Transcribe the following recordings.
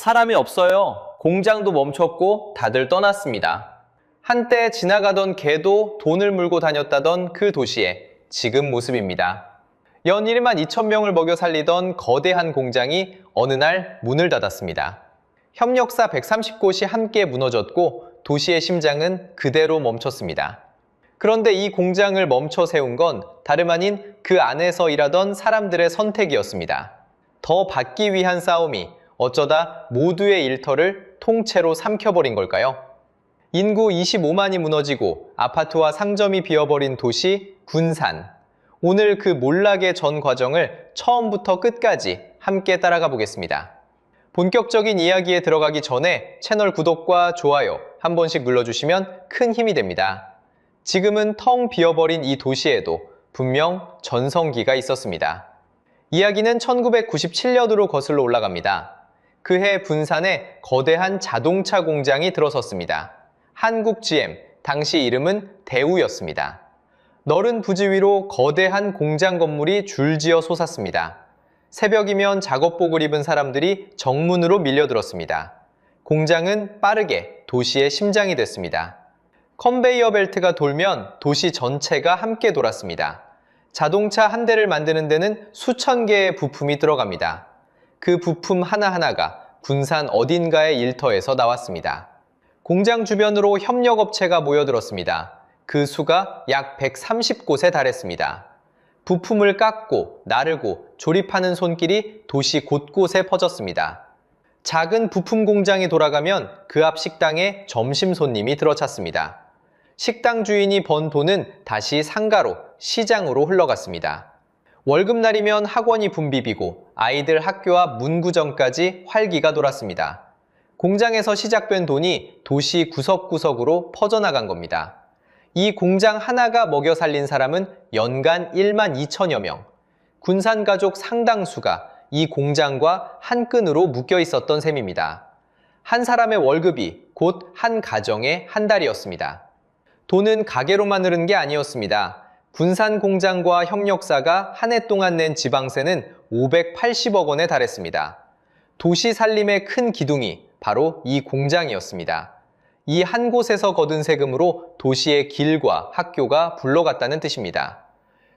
사람이 없어요. 공장도 멈췄고 다들 떠났습니다. 한때 지나가던 개도 돈을 물고 다녔다던 그 도시의 지금 모습입니다. 연 1만 2천 명을 먹여 살리던 거대한 공장이 어느 날 문을 닫았습니다. 협력사 130곳이 함께 무너졌고 도시의 심장은 그대로 멈췄습니다. 그런데 이 공장을 멈춰 세운 건 다름 아닌 그 안에서 일하던 사람들의 선택이었습니다. 더 받기 위한 싸움이 어쩌다 모두의 일터를 통째로 삼켜버린 걸까요? 인구 25만이 무너지고 아파트와 상점이 비어버린 도시 군산. 오늘 그 몰락의 전 과정을 처음부터 끝까지 함께 따라가 보겠습니다. 본격적인 이야기에 들어가기 전에 채널 구독과 좋아요 한 번씩 눌러주시면 큰 힘이 됩니다. 지금은 텅 비어버린 이 도시에도 분명 전성기가 있었습니다. 이야기는 1997년으로 거슬러 올라갑니다. 그해 군산에 거대한 자동차 공장이 들어섰습니다. 한국 GM, 당시 이름은 대우였습니다. 넓은 부지 위로 거대한 공장 건물이 줄지어 솟았습니다. 새벽이면 작업복을 입은 사람들이 정문으로 밀려들었습니다. 공장은 빠르게 도시의 심장이 됐습니다. 컨베이어 벨트가 돌면 도시 전체가 함께 돌았습니다. 자동차 한 대를 만드는 데는 수천 개의 부품이 들어갑니다. 그 부품 하나하나가 군산 어딘가의 일터에서 나왔습니다. 공장 주변으로 협력업체가 모여들었습니다. 그 수가 약 130곳에 달했습니다. 부품을 깎고 나르고 조립하는 손길이 도시 곳곳에 퍼졌습니다. 작은 부품 공장이 돌아가면 그 앞 식당에 점심 손님이 들어찼습니다. 식당 주인이 번 돈은 다시 상가로, 시장으로 흘러갔습니다. 월급날이면 학원이 붐비비고 아이들 학교와 문구점까지 활기가 돌았습니다. 공장에서 시작된 돈이 도시 구석구석으로 퍼져나간 겁니다. 이 공장 하나가 먹여 살린 사람은 연간 1만 2천여 명. 군산 가족 상당수가 이 공장과 한 끈으로 묶여 있었던 셈입니다. 한 사람의 월급이 곧 한 가정의 한 달이었습니다. 돈은 가게로만 흐른 게 아니었습니다. 군산 공장과 협력사가 한 해 동안 낸 지방세는 580억 원에 달했습니다. 도시 살림의 큰 기둥이 바로 이 공장이었습니다. 이 한 곳에서 거둔 세금으로 도시의 길과 학교가 굴러갔다는 뜻입니다.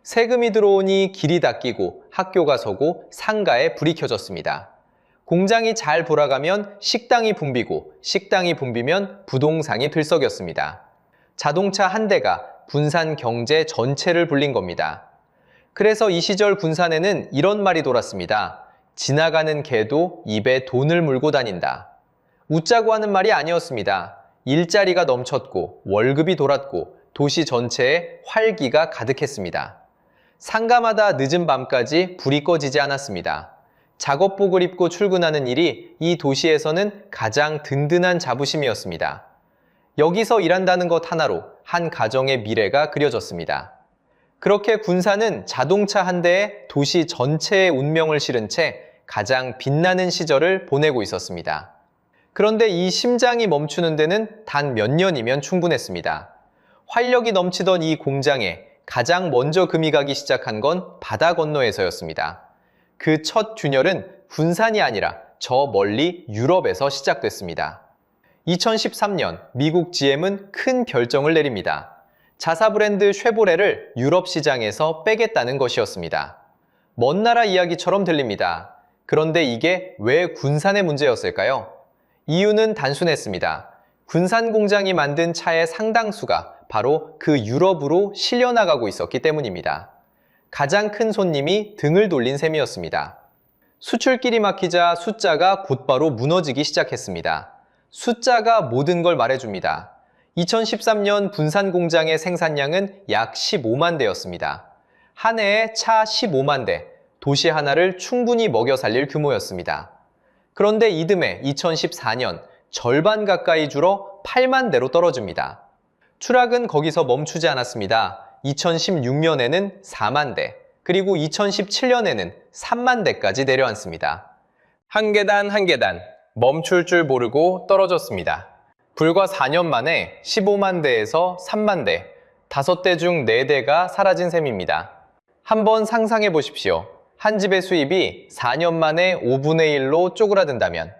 세금이 들어오니 길이 닦이고 학교가 서고 상가에 불이 켜졌습니다. 공장이 잘 돌아가면 식당이 붐비고 식당이 붐비면 부동산이 들썩였습니다. 자동차 한 대가 군산 경제 전체를 불린 겁니다. 그래서 이 시절 군산에는 이런 말이 돌았습니다. 지나가는 개도 입에 돈을 물고 다닌다. 웃자고 하는 말이 아니었습니다. 일자리가 넘쳤고 월급이 돌았고 도시 전체에 활기가 가득했습니다. 상가마다 늦은 밤까지 불이 꺼지지 않았습니다. 작업복을 입고 출근하는 일이 이 도시에서는 가장 든든한 자부심이었습니다. 여기서 일한다는 것 하나로 한 가정의 미래가 그려졌습니다. 그렇게 군산은 자동차 한 대에 도시 전체의 운명을 실은 채 가장 빛나는 시절을 보내고 있었습니다. 그런데 이 심장이 멈추는 데는 단 몇 년이면 충분했습니다. 활력이 넘치던 이 공장에 가장 먼저 금이 가기 시작한 건 바다 건너에서였습니다. 그 첫 균열은 군산이 아니라 저 멀리 유럽에서 시작됐습니다. 2013년 미국 GM은 큰 결정을 내립니다. 자사 브랜드 쉐보레를 유럽 시장에서 빼겠다는 것이었습니다. 먼 나라 이야기처럼 들립니다. 그런데 이게 왜 군산의 문제였을까요? 이유는 단순했습니다. 군산 공장이 만든 차의 상당수가 바로 그 유럽으로 실려나가고 있었기 때문입니다. 가장 큰 손님이 등을 돌린 셈이었습니다. 수출길이 막히자 숫자가 곧바로 무너지기 시작했습니다. 숫자가 모든 걸 말해줍니다. 2013년 군산 공장의 생산량은 약 15만 대였습니다. 한 해에 차 15만 대, 도시 하나를 충분히 먹여 살릴 규모였습니다. 그런데 이듬해 2014년 절반 가까이 줄어 8만 대로 떨어집니다. 추락은 거기서 멈추지 않았습니다. 2016년에는 4만 대, 그리고 2017년에는 3만 대까지 내려앉습니다. 한 계단 한 계단 멈출 줄 모르고 떨어졌습니다. 불과 4년 만에 15만 대에서 3만 대, 5대 중 4대가 사라진 셈입니다. 한번 상상해 보십시오. 한 집의 수입이 4년 만에 5분의 1로 쪼그라든다면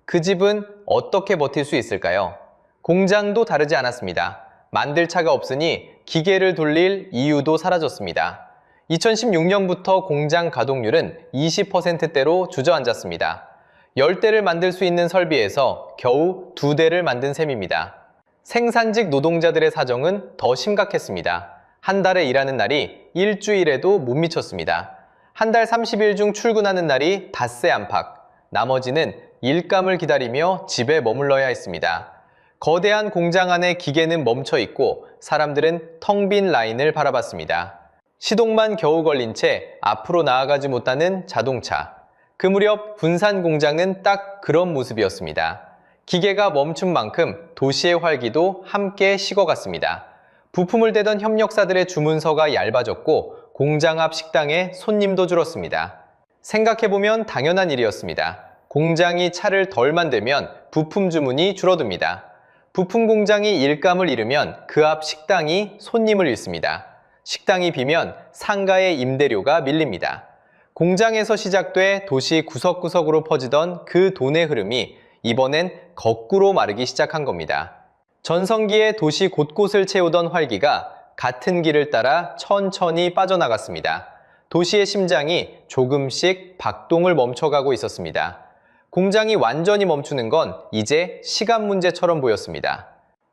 그 집은 어떻게 버틸 수 있을까요? 공장도 다르지 않았습니다. 만들 차가 없으니 기계를 돌릴 이유도 사라졌습니다. 2016년부터 공장 가동률은 20%대로 주저앉았습니다. 10대를 만들 수 있는 설비에서 겨우 2대를 만든 셈입니다. 생산직 노동자들의 사정은 더 심각했습니다. 한 달에 일하는 날이 일주일에도 못 미쳤습니다. 한 달 30일 중 출근하는 날이 닷새 안팎, 나머지는 일감을 기다리며 집에 머물러야 했습니다. 거대한 공장 안에 기계는 멈춰 있고 사람들은 텅 빈 라인을 바라봤습니다. 시동만 겨우 걸린 채 앞으로 나아가지 못하는 자동차. 그 무렵 분산 공장은 딱 그런 모습이었습니다. 기계가 멈춘 만큼 도시의 활기도 함께 식어갔습니다. 부품을 대던 협력사들의 주문서가 얇아졌고 공장 앞 식당에 손님도 줄었습니다. 생각해보면 당연한 일이었습니다. 공장이 차를 덜 만들면 부품 주문이 줄어듭니다. 부품 공장이 일감을 잃으면 그 앞 식당이 손님을 잃습니다. 식당이 비면 상가의 임대료가 밀립니다. 공장에서 시작돼 도시 구석구석으로 퍼지던 그 돈의 흐름이 이번엔 거꾸로 마르기 시작한 겁니다. 전성기에 도시 곳곳을 채우던 활기가 같은 길을 따라 천천히 빠져나갔습니다. 도시의 심장이 조금씩 박동을 멈춰가고 있었습니다. 공장이 완전히 멈추는 건 이제 시간 문제처럼 보였습니다.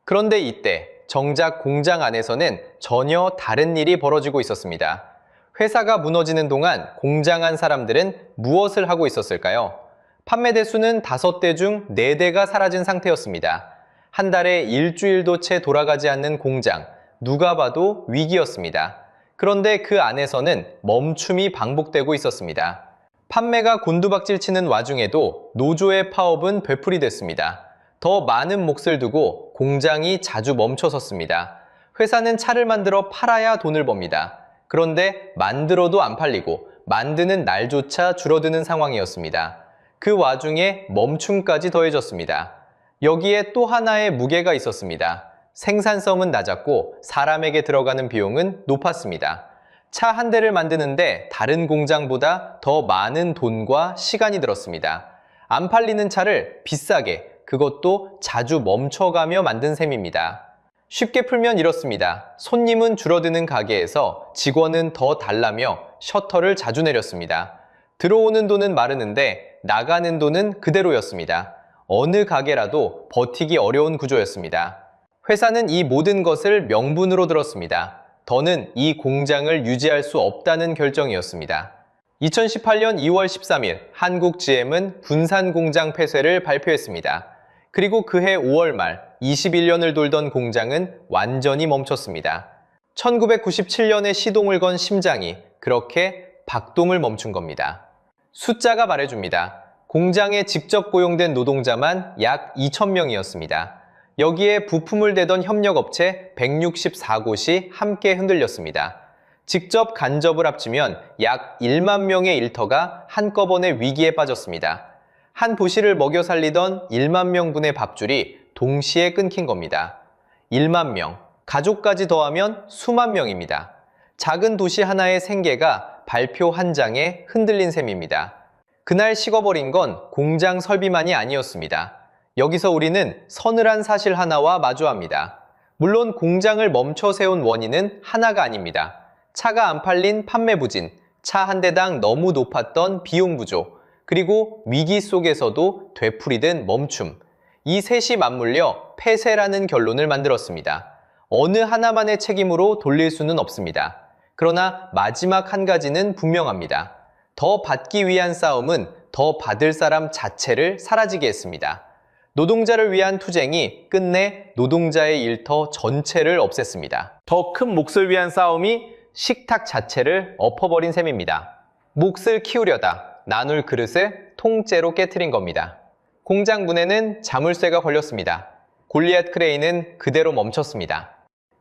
그런데 이때 정작 공장 안에서는 전혀 다른 일이 벌어지고 있었습니다. 회사가 무너지는 동안 공장 안 사람들은 무엇을 하고 있었을까요? 판매 대수는 5대 중 4대가 사라진 상태였습니다. 한 달에 일주일도 채 돌아가지 않는 공장, 누가 봐도 위기였습니다. 그런데 그 안에서는 멈춤이 반복되고 있었습니다. 판매가 곤두박질치는 와중에도 노조의 파업은 되풀이됐습니다. 더 많은 몫을 두고 공장이 자주 멈춰섰습니다. 회사는 차를 만들어 팔아야 돈을 법니다. 그런데 만들어도 안 팔리고 만드는 날조차 줄어드는 상황이었습니다. 그 와중에 멈춤까지 더해졌습니다. 여기에 또 하나의 무게가 있었습니다. 생산성은 낮았고 사람에게 들어가는 비용은 높았습니다. 차 한 대를 만드는데 다른 공장보다 더 많은 돈과 시간이 들었습니다. 안 팔리는 차를 비싸게, 그것도 자주 멈춰가며 만든 셈입니다. 쉽게 풀면 이렇습니다. 손님은 줄어드는 가게에서 직원은 더 달라며 셔터를 자주 내렸습니다. 들어오는 돈은 마르는데 나가는 돈은 그대로였습니다. 어느 가게라도 버티기 어려운 구조였습니다. 회사는 이 모든 것을 명분으로 들었습니다. 더는 이 공장을 유지할 수 없다는 결정이었습니다. 2018년 2월 13일 한국 GM은 분산 공장 폐쇄를 발표했습니다. 그리고 그해 5월 말 21년을 돌던 공장은 완전히 멈췄습니다. 1997년에 시동을 건 심장이 그렇게 박동을 멈춘 겁니다. 숫자가 말해줍니다. 공장에 직접 고용된 노동자만 약 2,000명이었습니다. 여기에 부품을 대던 협력업체 164곳이 함께 흔들렸습니다. 직접 간접을 합치면 약 1만 명의 일터가 한꺼번에 위기에 빠졌습니다. 한 도시를 먹여 살리던 1만 명분의 밥줄이 동시에 끊긴 겁니다. 1만 명, 가족까지 더하면 수만 명입니다. 작은 도시 하나의 생계가 발표 한 장에 흔들린 셈입니다. 그날 식어버린 건 공장 설비만이 아니었습니다. 여기서 우리는 서늘한 사실 하나와 마주합니다. 물론 공장을 멈춰 세운 원인은 하나가 아닙니다. 차가 안 팔린 판매 부진, 차 한 대당 너무 높았던 비용 부족, 그리고 위기 속에서도 되풀이된 멈춤. 이 셋이 맞물려 폐쇄라는 결론을 만들었습니다. 어느 하나만의 책임으로 돌릴 수는 없습니다. 그러나 마지막 한 가지는 분명합니다. 더 받기 위한 싸움은 더 받을 사람 자체를 사라지게 했습니다. 노동자를 위한 투쟁이 끝내 노동자의 일터 전체를 없앴습니다. 더 큰 몫을 위한 싸움이 식탁 자체를 엎어버린 셈입니다. 몫을 키우려다 나눌 그릇을 통째로 깨트린 겁니다. 공장 문에는 자물쇠가 걸렸습니다. 골리앗 크레인은 그대로 멈췄습니다.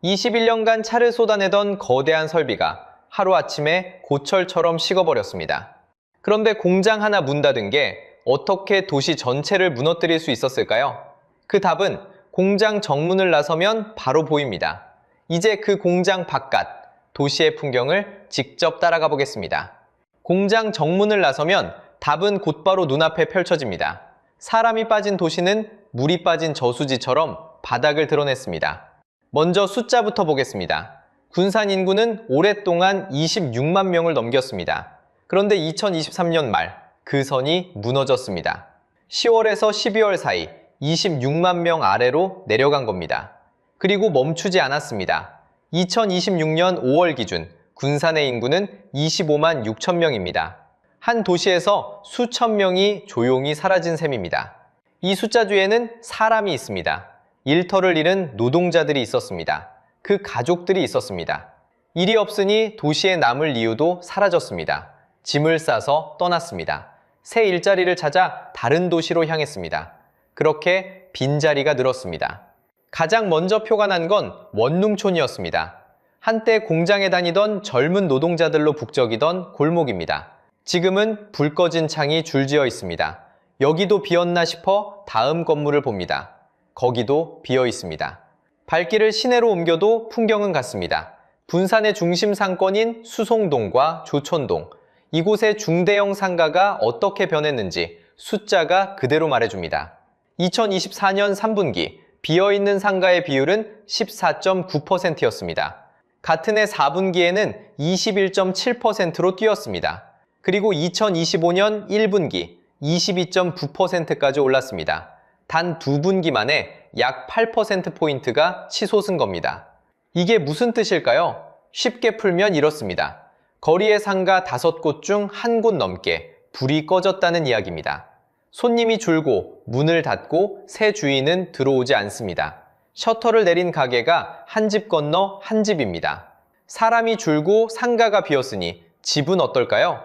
21년간 차를 쏟아내던 거대한 설비가 하루아침에 고철처럼 식어버렸습니다. 그런데 공장 하나 문 닫은 게 어떻게 도시 전체를 무너뜨릴 수 있었을까요? 그 답은 공장 정문을 나서면 바로 보입니다. 이제 그 공장 바깥, 도시의 풍경을 직접 따라가 보겠습니다. 공장 정문을 나서면 답은 곧바로 눈앞에 펼쳐집니다. 사람이 빠진 도시는 물이 빠진 저수지처럼 바닥을 드러냈습니다. 먼저 숫자부터 보겠습니다. 군산 인구는 오랫동안 26만 명을 넘겼습니다. 그런데 2023년 말 그 선이 무너졌습니다. 10월에서 12월 사이 26만 명 아래로 내려간 겁니다. 그리고 멈추지 않았습니다. 2026년 5월 기준 군산의 인구는 25만 6천 명입니다. 한 도시에서 수천 명이 조용히 사라진 셈입니다. 이 숫자 뒤에는 사람이 있습니다. 일터를 잃은 노동자들이 있었습니다. 그 가족들이 있었습니다. 일이 없으니 도시에 남을 이유도 사라졌습니다. 짐을 싸서 떠났습니다. 새 일자리를 찾아 다른 도시로 향했습니다. 그렇게 빈자리가 늘었습니다. 가장 먼저 표가 난 건 원룸촌이었습니다. 한때 공장에 다니던 젊은 노동자들로 북적이던 골목입니다. 지금은 불 꺼진 창이 줄지어 있습니다. 여기도 비었나 싶어 다음 건물을 봅니다. 거기도 비어 있습니다. 발길을 시내로 옮겨도 풍경은 같습니다. 군산의 중심 상권인 수송동과 조촌동, 이곳의 중대형 상가가 어떻게 변했는지 숫자가 그대로 말해줍니다. 2024년 3분기 비어있는 상가의 비율은 14.9%였습니다. 같은 해 4분기에는 21.7%로 뛰었습니다. 그리고 2025년 1분기 22.9%까지 올랐습니다. 단 2분기 만에 약 8%포인트가 치솟은 겁니다. 이게 무슨 뜻일까요? 쉽게 풀면 이렇습니다. 거리의 상가 5곳 중 1곳 넘게 불이 꺼졌다는 이야기입니다. 손님이 줄고 문을 닫고 새 주인은 들어오지 않습니다. 셔터를 내린 가게가 한 집 건너 한 집입니다. 사람이 줄고 상가가 비었으니 집은 어떨까요?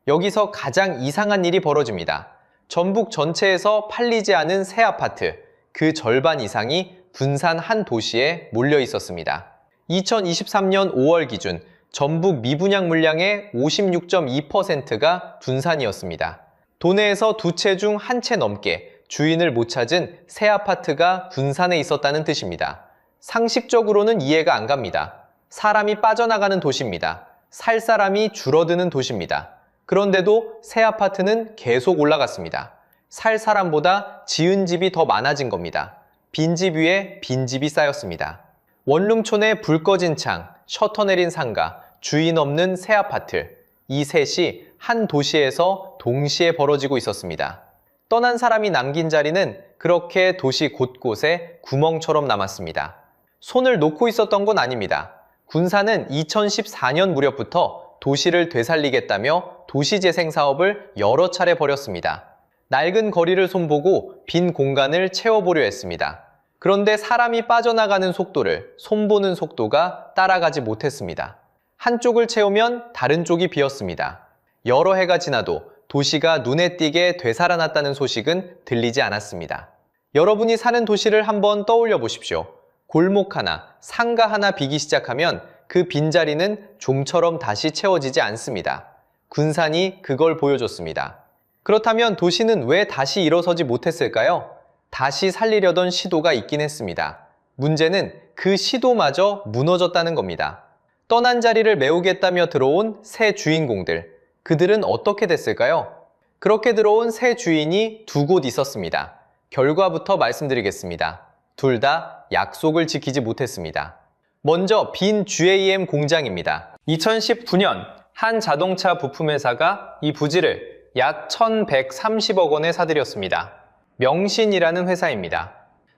여기서 가장 이상한 일이 벌어집니다. 전북 전체에서 팔리지 않은 새 아파트, 그 절반 이상이 군산 한 도시에 몰려 있었습니다. 2023년 5월 기준 전북 미분양 물량의 56.2%가 군산이었습니다. 도내에서 2채 중 1채 넘게 주인을 못 찾은 새 아파트가 군산에 있었다는 뜻입니다. 상식적으로는 이해가 안 갑니다. 사람이 빠져나가는 도시입니다. 살 사람이 줄어드는 도시입니다. 그런데도 새 아파트는 계속 올라갔습니다. 살 사람보다 지은 집이 더 많아진 겁니다. 빈집 위에 빈집이 쌓였습니다. 원룸촌에 불 꺼진 창, 셔터 내린 상가, 주인 없는 새 아파트, 이 셋이 한 도시에서 동시에 벌어지고 있었습니다. 떠난 사람이 남긴 자리는 그렇게 도시 곳곳에 구멍처럼 남았습니다. 손을 놓고 있었던 건 아닙니다. 군산은 2014년 무렵부터 도시를 되살리겠다며 도시재생 사업을 여러 차례 벌였습니다. 낡은 거리를 손보고 빈 공간을 채워보려 했습니다. 그런데 사람이 빠져나가는 속도를 손보는 속도가 따라가지 못했습니다. 한쪽을 채우면 다른 쪽이 비었습니다. 여러 해가 지나도 도시가 눈에 띄게 되살아났다는 소식은 들리지 않았습니다. 여러분이 사는 도시를 한번 떠올려 보십시오. 골목 하나, 상가 하나 비기 시작하면 그 빈자리는 좀처럼 다시 채워지지 않습니다. 군산이 그걸 보여줬습니다. 그렇다면 도시는 왜 다시 일어서지 못했을까요? 다시 살리려던 시도가 있긴 했습니다. 문제는 그 시도마저 무너졌다는 겁니다. 떠난 자리를 메우겠다며 들어온 새 주인공들, 그들은 어떻게 됐을까요? 그렇게 들어온 새 주인이 2곳 있었습니다. 결과부터 말씀드리겠습니다. 둘 다 약속을 지키지 못했습니다. 먼저 빈 GAM 공장입니다. 2019년 한 자동차 부품회사가 이 부지를 약 1,130억 원에 사들였습니다. 명신이라는 회사입니다.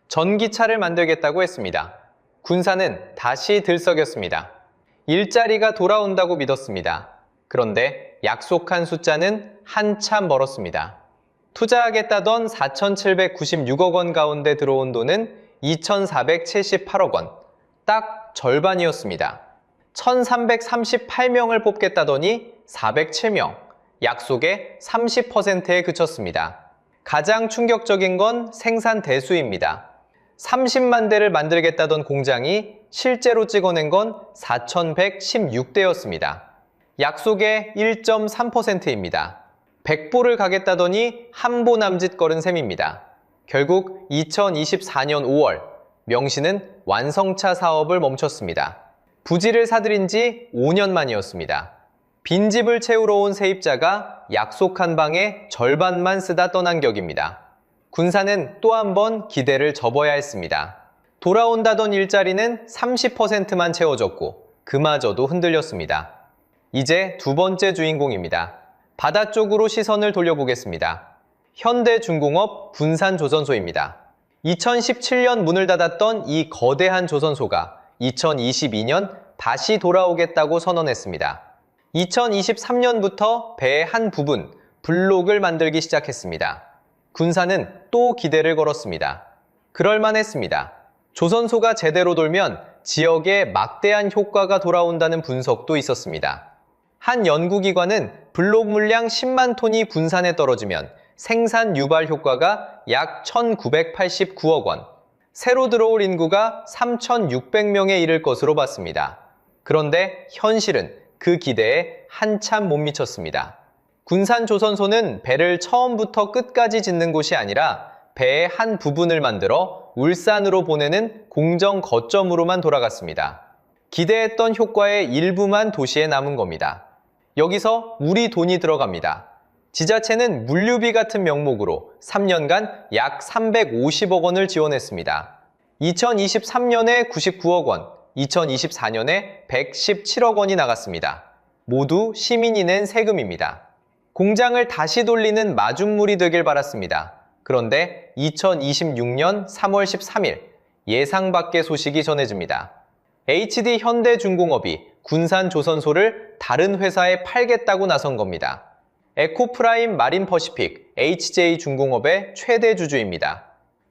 전기차를 만들겠다고 했습니다. 군산은 다시 들썩였습니다. 일자리가 돌아온다고 믿었습니다. 그런데 약속한 숫자는 한참 멀었습니다. 투자하겠다던 4,796억 원 가운데 들어온 돈은 2,478억 원, 딱 절반이었습니다. 1,338명을 뽑겠다더니 407명, 약속의 30%에 그쳤습니다. 가장 충격적인 건 생산 대수입니다. 30만 대를 만들겠다던 공장이 실제로 찍어낸 건 4,116대였습니다. 약속의 1.3%입니다. 100보를 가겠다더니 한 보 남짓거린 셈입니다. 결국 2024년 5월 명신은 완성차 사업을 멈췄습니다. 부지를 사들인 지 5년 만이었습니다. 빈집을 채우러 온 세입자가 약속한 방의 절반만 쓰다 떠난 격입니다. 군산은 또 한 번 기대를 접어야 했습니다. 돌아온다던 일자리는 30%만 채워졌고 그마저도 흔들렸습니다. 이제 두 번째 주인공입니다. 바다 쪽으로 시선을 돌려보겠습니다. 현대중공업 군산조선소입니다. 2017년 문을 닫았던 이 거대한 조선소가 2022년 다시 돌아오겠다고 선언했습니다. 2023년부터 배의 한 부분, 블록을 만들기 시작했습니다. 군산은 또 기대를 걸었습니다. 그럴만했습니다. 조선소가 제대로 돌면 지역에 막대한 효과가 돌아온다는 분석도 있었습니다. 한 연구기관은 블록 물량 10만 톤이 군산에 떨어지면 생산 유발 효과가 약 1,989억 원, 새로 들어올 인구가 3,600명에 이를 것으로 봤습니다. 그런데 현실은 그 기대에 한참 못 미쳤습니다. 군산조선소는 배를 처음부터 끝까지 짓는 곳이 아니라 배의 한 부분을 만들어 울산으로 보내는 공정 거점으로만 돌아갔습니다. 기대했던 효과의 일부만 도시에 남은 겁니다. 여기서 우리 돈이 들어갑니다. 지자체는 물류비 같은 명목으로 3년간 약 350억 원을 지원했습니다. 2023년에 99억 원, 2024년에 117억 원이 나갔습니다. 모두 시민이 낸 세금입니다. 공장을 다시 돌리는 마중물이 되길 바랐습니다. 그런데 2026년 3월 13일 예상 밖의 소식이 전해집니다. HD 현대중공업이 군산조선소를 다른 회사에 팔겠다고 나선 겁니다. 에코프라임 마린퍼시픽 HJ중공업의 최대 주주입니다.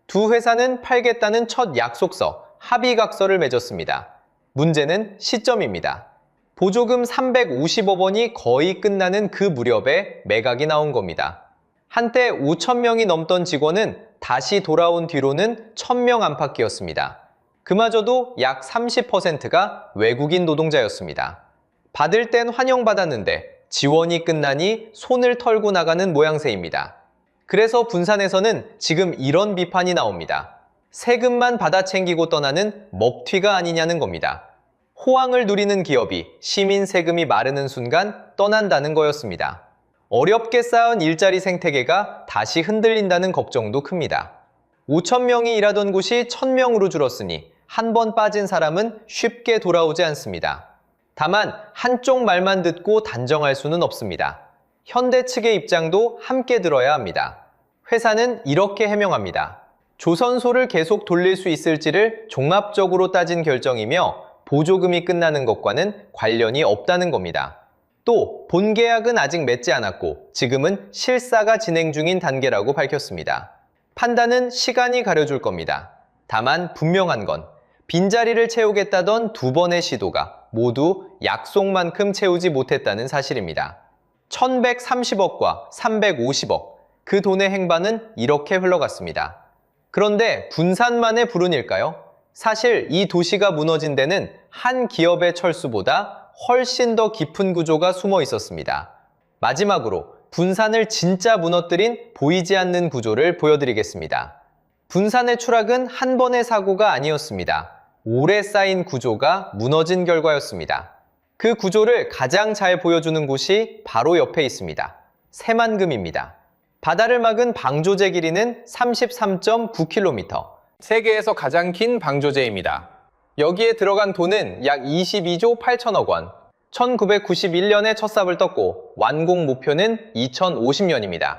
두 회사는 팔겠다는 첫 약속서, 합의각서를 맺었습니다. 문제는 시점입니다. 보조금 350억 원이 거의 끝나는 그 무렵에 매각이 나온 겁니다. 한때 5,000명이 넘던 직원은 다시 돌아온 뒤로는 1,000명 안팎이었습니다. 그마저도 약 30%가 외국인 노동자였습니다. 받을 땐 환영받았는데 지원이 끝나니 손을 털고 나가는 모양새입니다. 그래서 군산에서는 지금 이런 비판이 나옵니다. 세금만 받아 챙기고 떠나는 먹튀가 아니냐는 겁니다. 호황을 누리는 기업이 시민 세금이 마르는 순간 떠난다는 거였습니다. 어렵게 쌓은 일자리 생태계가 다시 흔들린다는 걱정도 큽니다. 5,000명이 일하던 곳이 1,000명으로 줄었으니 한 번 빠진 사람은 쉽게 돌아오지 않습니다. 다만 한쪽 말만 듣고 단정할 수는 없습니다. 현대 측의 입장도 함께 들어야 합니다. 회사는 이렇게 해명합니다. 조선소를 계속 돌릴 수 있을지를 종합적으로 따진 결정이며 보조금이 끝나는 것과는 관련이 없다는 겁니다. 또 본계약은 아직 맺지 않았고 지금은 실사가 진행 중인 단계라고 밝혔습니다. 판단은 시간이 가려줄 겁니다. 다만 분명한 건 빈자리를 채우겠다던 두 번의 시도가 모두 약속만큼 채우지 못했다는 사실입니다. 1,130억과 350억, 그 돈의 행반은 이렇게 흘러갔습니다. 그런데 군산만의 불운일까요? 사실 이 도시가 무너진 데는 한 기업의 철수보다 훨씬 더 깊은 구조가 숨어 있었습니다. 마지막으로 군산을 진짜 무너뜨린 보이지 않는 구조를 보여드리겠습니다. 군산의 추락은 한 번의 사고가 아니었습니다. 오래 쌓인 구조가 무너진 결과였습니다. 그 구조를 가장 잘 보여주는 곳이 바로 옆에 있습니다. 새만금입니다. 바다를 막은 방조제 길이는 33.9km. 세계에서 가장 긴 방조제입니다. 여기에 들어간 돈은 약 22조 8천억 원. 1991년에 첫 삽을 떴고 완공 목표는 2050년입니다.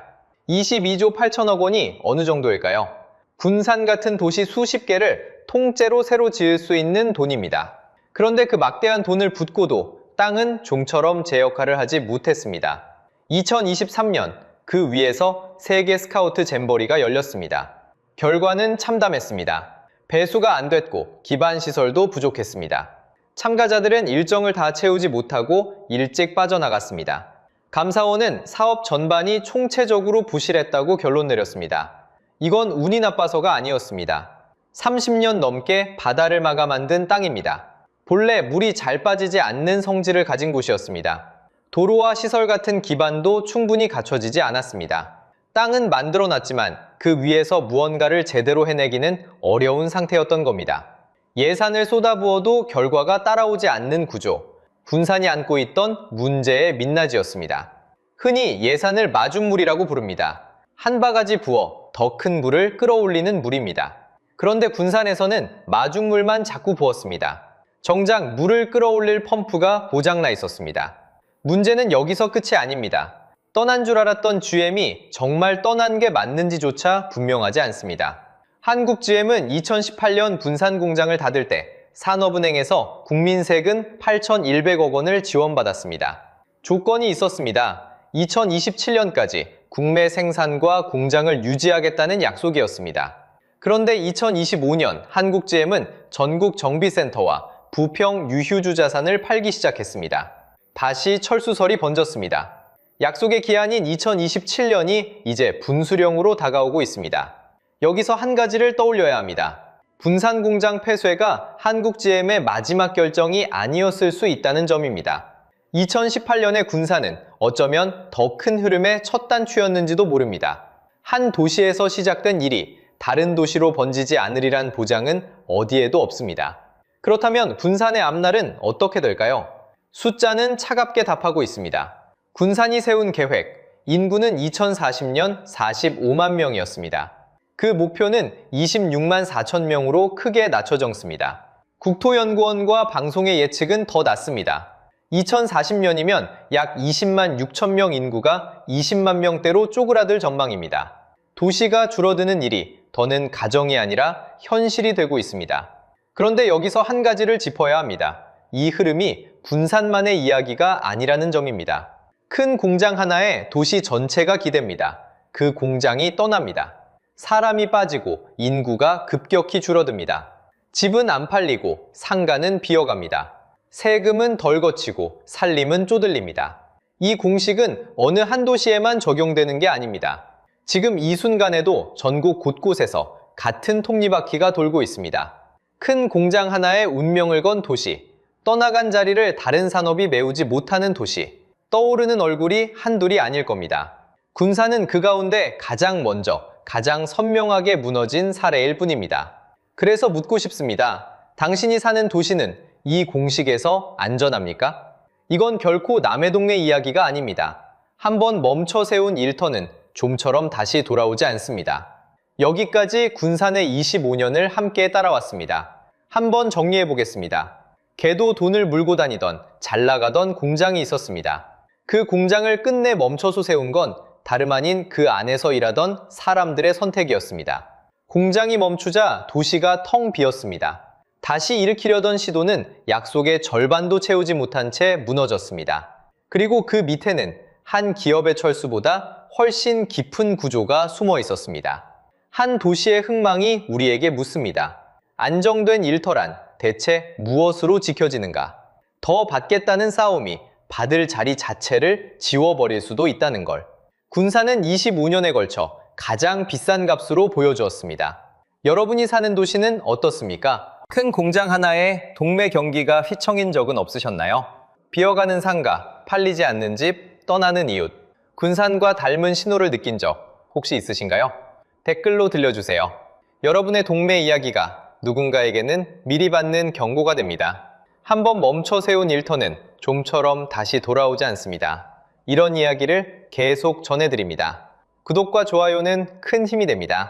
22조 8천억 원이 어느 정도일까요? 군산 같은 도시 수십 개를 통째로 새로 지을 수 있는 돈입니다. 그런데 그 막대한 돈을 붓고도 땅은 좀처럼 제 역할을 하지 못했습니다. 2023년 그 위에서 세계 스카우트 잼버리가 열렸습니다. 결과는 참담했습니다. 배수가 안 됐고 기반 시설도 부족했습니다. 참가자들은 일정을 다 채우지 못하고 일찍 빠져나갔습니다. 감사원은 사업 전반이 총체적으로 부실했다고 결론 내렸습니다. 이건 운이 나빠서가 아니었습니다. 30년 넘게 바다를 막아 만든 땅입니다. 본래 물이 잘 빠지지 않는 성질을 가진 곳이었습니다. 도로와 시설 같은 기반도 충분히 갖춰지지 않았습니다. 땅은 만들어놨지만 그 위에서 무언가를 제대로 해내기는 어려운 상태였던 겁니다. 예산을 쏟아부어도 결과가 따라오지 않는 구조, 군산이 안고 있던 문제의 민낯이었습니다. 흔히 예산을 마중물이라고 부릅니다. 한 바가지 부어 더 큰 물을 끌어올리는 물입니다. 그런데 군산에서는 마중물만 자꾸 부었습니다. 정작 물을 끌어올릴 펌프가 고장나 있었습니다. 문제는 여기서 끝이 아닙니다. 떠난 줄 알았던 GM이 정말 떠난 게 맞는지조차 분명하지 않습니다. 한국GM은 2018년 군산 공장을 닫을 때 산업은행에서 국민 세금 8,100억 원을 지원받았습니다. 조건이 있었습니다. 2027년까지 국내 생산과 공장을 유지하겠다는 약속이었습니다. 그런데 2025년 한국GM은 전국 정비센터와 부평 유휴주 자산을 팔기 시작했습니다. 다시 철수설이 번졌습니다. 약속의 기한인 2027년이 이제 분수령으로 다가오고 있습니다. 여기서 한 가지를 떠올려야 합니다. 군산 공장 폐쇄가 한국GM의 마지막 결정이 아니었을 수 있다는 점입니다. 2018년의 군산은 어쩌면 더 큰 흐름의 첫 단추였는지도 모릅니다. 한 도시에서 시작된 일이 다른 도시로 번지지 않으리란 보장은 어디에도 없습니다. 그렇다면 군산의 앞날은 어떻게 될까요? 숫자는 차갑게 답하고 있습니다. 군산이 세운 계획, 인구는 2040년 45만 명이었습니다. 그 목표는 26만 4천 명으로 크게 낮춰졌습니다. 국토연구원과 방송의 예측은 더 낮습니다. 2040년이면 약 20만 6천 명 인구가 20만 명대로 쪼그라들 전망입니다. 도시가 줄어드는 일이 더는 가정이 아니라 현실이 되고 있습니다. 그런데 여기서 한 가지를 짚어야 합니다. 이 흐름이 군산만의 이야기가 아니라는 점입니다. 큰 공장 하나에 도시 전체가 기댑니다. 그 공장이 떠납니다. 사람이 빠지고 인구가 급격히 줄어듭니다. 집은 안 팔리고 상가는 비어갑니다. 세금은 덜 거치고 살림은 쪼들립니다. 이 공식은 어느 한 도시에만 적용되는 게 아닙니다. 지금 이 순간에도 전국 곳곳에서 같은 톱니바퀴가 돌고 있습니다. 큰 공장 하나에 운명을 건 도시, 떠나간 자리를 다른 산업이 메우지 못하는 도시, 떠오르는 얼굴이 한둘이 아닐 겁니다. 군산은 그 가운데 가장 먼저, 가장 선명하게 무너진 사례일 뿐입니다. 그래서 묻고 싶습니다. 당신이 사는 도시는 이 공식에서 안전합니까? 이건 결코 남의 동네 이야기가 아닙니다. 한번 멈춰 세운 일터는 좀처럼 다시 돌아오지 않습니다. 여기까지 군산의 25년을 함께 따라왔습니다. 한번 정리해 보겠습니다. 개도 돈을 물고 다니던 잘 나가던 공장이 있었습니다. 그 공장을 끝내 멈춰서 세운 건 다름 아닌 그 안에서 일하던 사람들의 선택이었습니다. 공장이 멈추자 도시가 텅 비었습니다. 다시 일으키려던 시도는 약속의 절반도 채우지 못한 채 무너졌습니다. 그리고 그 밑에는 한 기업의 철수보다 훨씬 깊은 구조가 숨어 있었습니다. 한 도시의 흥망이 우리에게 묻습니다. 안정된 일터란 대체 무엇으로 지켜지는가? 더 받겠다는 싸움이 받을 자리 자체를 지워버릴 수도 있다는 걸. 군산은 25년에 걸쳐 가장 비싼 값으로 보여주었습니다. 여러분이 사는 도시는 어떻습니까? 큰 공장 하나에 동네 경기가 휘청인 적은 없으셨나요? 비어가는 상가, 팔리지 않는 집, 떠나는 이웃. 군산과 닮은 신호를 느낀 적 혹시 있으신가요? 댓글로 들려주세요. 여러분의 동네 이야기가 누군가에게는 미리 받는 경고가 됩니다. 한번 멈춰 세운 일터는 좀처럼 다시 돌아오지 않습니다. 이런 이야기를 계속 전해드립니다. 구독과 좋아요는 큰 힘이 됩니다.